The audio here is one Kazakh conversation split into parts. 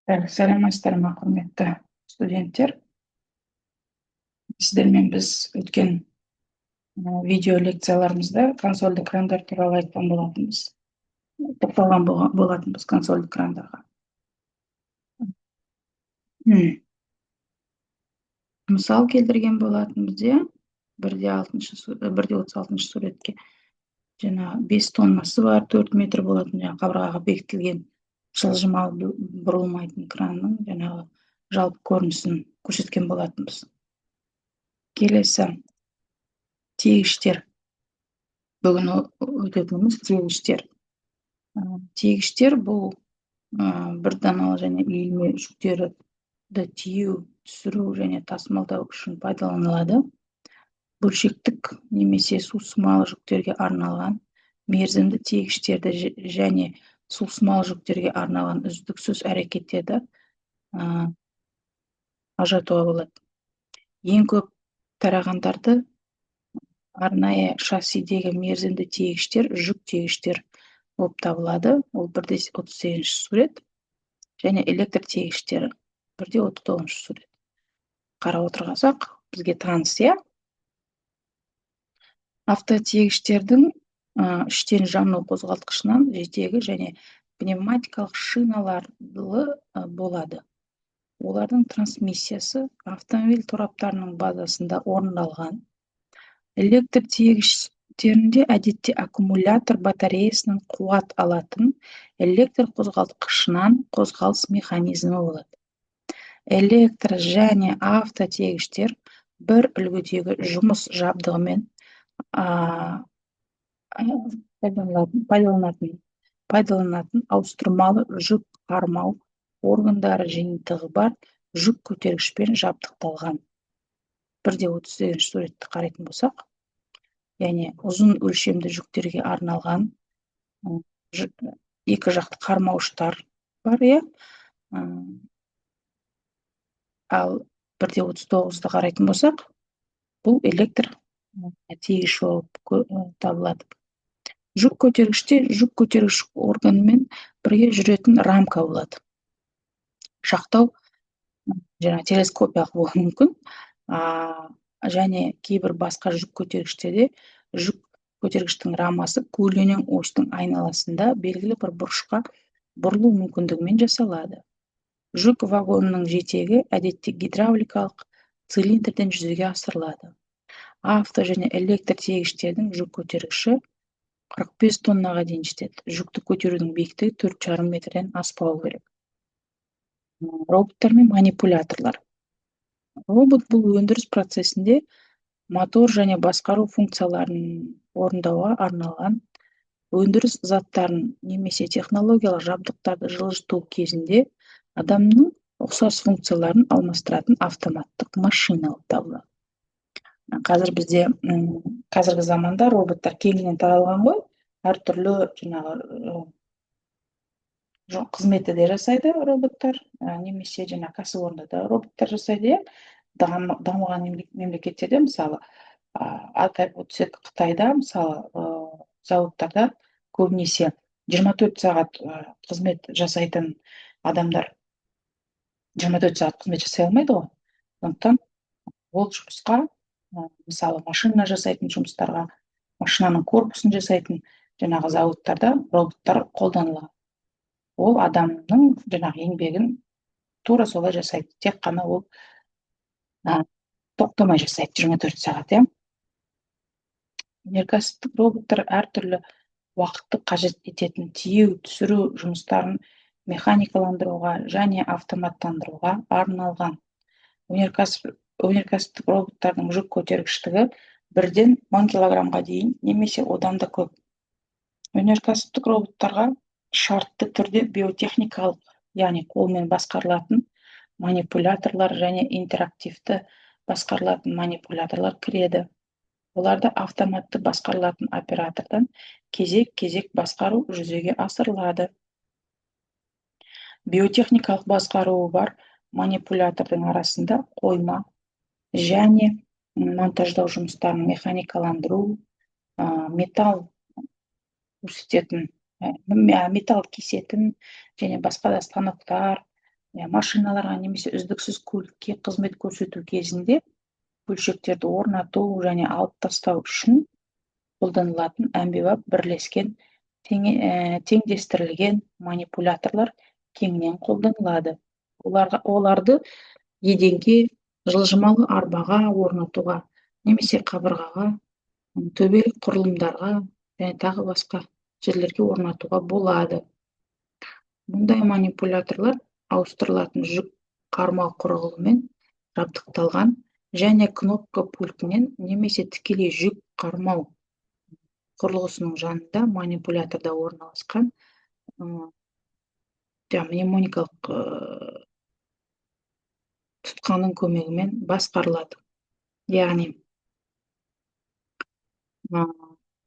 Сәлеметсіздер ме, құрметті студенттер. Сіздермен біз өткен видео лекцияларымызда консольді экрандар туралы айтқан болатынбыз. Тоқталған болатынбыз консольді экрандарға. Мысал келтірген болатынбыз, иә. 1:36 суретке жаңағы 5 тоннасы бар, 4 метр болатын жаңағы қабырғаға бекітілген жылжымалы бұрылмайтын кранның жаңағы жалпы көрінісін көрсеткен болатынбыз. Келесі тиегіштер. Бүгін өтетініміз тиегіштер. Тиегіштер бұл бір даналы және иілме жүктерді тиеу, түсіру және тасымалдау үшін пайдаланылады. Бөлшектік немесе сусымалы жүктерге арналған мерзімді тиегіштерді және сусымалы жүктерге арналған үздіксіз әрекеттерді ажыратуға болады. Ең көп тарағандарды арнайы шассидегі мерзімді тиегіштер жүк тиегіштер болып табылады. Ол 1:38 сурет, және электр тиегіштері 1:39 сурет. Қарап отырғансақ, бізге таныс, иә. Автотиегіштердің іштен жану қозғалтқышынан жетегі және пневматикалық шиналары болады. Олардың трансмиссиясы автомобиль тораптарының базасында орындалған. Электр тиегіштерінде әдетте аккумулятор батареясынан қуат алатын электр қозғалтқышынан қозғалыс механизмі болады. Электр және автотиегіштер бір үлгідегі жұмыс жабдығымен пайдаланатын ауыстырмалы жүк қармау органдары жиынтығы бар жүк көтергішпен жабдықталған. 1:38 суретті қарайтын болсақ, яғни ұзын өлшемді жүктерге арналған екі жақты қармауыштар бар, иә. Ал 1:39-ды қарайтын болсақ, бұл электр тиегіш болып табылады. Жүк көтергіште жүк көтергіш органымен бірге жүретін рамка болады. Шақтау жаңа телескопиялық болуы мүмкін. Және кейбір басқа жүк көтергіштерде жүк көтергіштің рамасы көлденең осьтің айналасында белгілі бір бұрышқа бұрылу мүмкіндігімен жасалады. Жүк вагонының жетегі әдетте гидравликалық цилиндрден жүзеге асырылады. Авто және электр тиегіштердің жүк көтергіші 45 тоннаға дейін жетеді. Жүкті көтерудің биіктігі 4,5 метрден аспауы керек. Роботтар мен манипуляторлар. Робот бұл өндіріс процесінде мотор және басқару функцияларын орындауға арналған өндіріс заттарын немесе технологиялық жабдықтарды жылжыту кезінде адамның ұқсас функцияларын алмастыратын автоматтық машина болып табылады. Қазіргі заманда роботтар кеңінен таралған ғой, әртүрлі жаңағы қызметті де жасайды роботтар, немесе жаңа кәсіпорында да роботтар жасайды. Дамыған мемлекеттерде, мысалы, атап өтсек, Қытайда, мысалы, зауыттарда көбінесе 24 сағат қызмет жасайтын адамдар 24 сағат қызмет жасай алмайды ғой. Сондықтан ол жұмысқа, мысалы, машина жасайтын жұмыстарға, машинаның корпусын жасайтын жаңағы зауыттарда роботтар қолданылады. Ол адамның жаңағы еңбегін тура солай жасайды. Тек қана ол тоқтамай жасайды 24 сағат, иә. Өнеркәсіптік роботтар әртүрлі уақытты қажет ететін тиеу, түсіру жұмыстарын механикаландыруға және автоматтандыруға арналған. Өнеркәсіптік роботтардың жүк көтергіштігі 1-ден 10 килограммға дейін немесе одан да көп. Өнеркәсіптік роботтарға шартты түрде биотехникалық, яғни қолмен басқарылатын манипуляторлар және интерактивті басқарылатын манипуляторлар кіреді. Оларда автоматты басқарылатын оператордан кезек-кезек басқару жүзеге асырылады. Биотехникалық басқаруы бар манипулятордың арасында қойма және монтаждау жұмыстарын механикаландыру, металл кесетін және басқа да станоктар, машиналарға немесе үздіксіз көлікке қызмет көрсету кезінде бөлшектерді орнату және алып тастау үшін қолданылатын әмбебап бірлескен теңдестірілген манипуляторлар кеңінен қолданылады. Оларды еденге, жылжымалы арбаға орнатуға немесе қабырғаға, төбелік құрылымдарға және тағы басқа жерлерге орнатуға болады. Мұндай манипуляторлар ауыстырылатын жүк қармау құрылғымен жабдықталған және кнопка пультінен немесе тікелей жүк қармау құрылғысының жанында манипуляторда орналасқан мнемоникалық тұтқаның көмегімен басқарылады. Яғни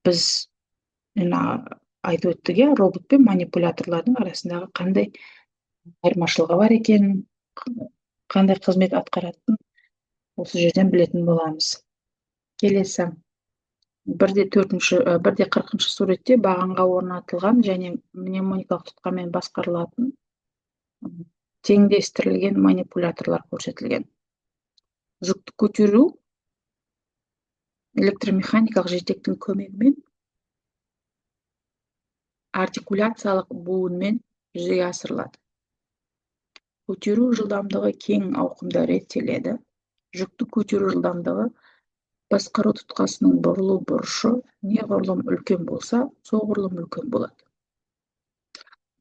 біз айтып өттік, робот пен манипуляторлардың арасындағы қандай айырмашылығы бар екенін, қандай қызмет атқаратынын осы жерден білетін боламыз. Келесі 1-40 суретте бағанға орнатылған және мнемоникалық тұтқамен басқарылатын теңдестірілген манипуляторлар көрсетілген. Жүкті көтеру электромеханикалық жетектің көмегімен артикуляциялық буынмен жүзеге асырылады. Көтеру жылдамдығы кең ауқымда реттеледі. Жүкті көтеру жылдамдығы басқару тұтқасының бұрылу бұрышы неғұрлым үлкен болса, соғұрлым үлкен болады.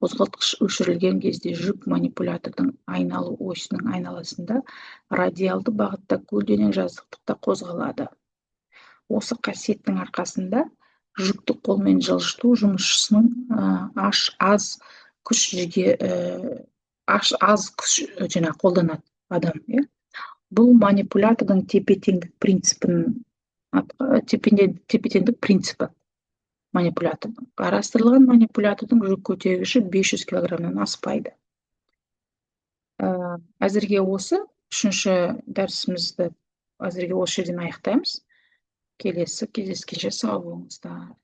Қозғалтқыш өшірілген кезде жүк манипулятордың айналу осінің айналасында радиалды бағытта көлденең жазықтықта қозғалады. Осы қасиеттің арқасында жүкті қолмен жылжыту жұмысшысының аз күш қолданады адам. Бұл манипулятордың тепе-теңдік принципі манипулятордың. Қарастырылған манипулятордың жүк көтергіші 500 килограммнан аспайды. Әзірге осы 3-ші дәрісімізді осы жерден аяқтаймыз. Келесі кездескенше сау болыңыздар.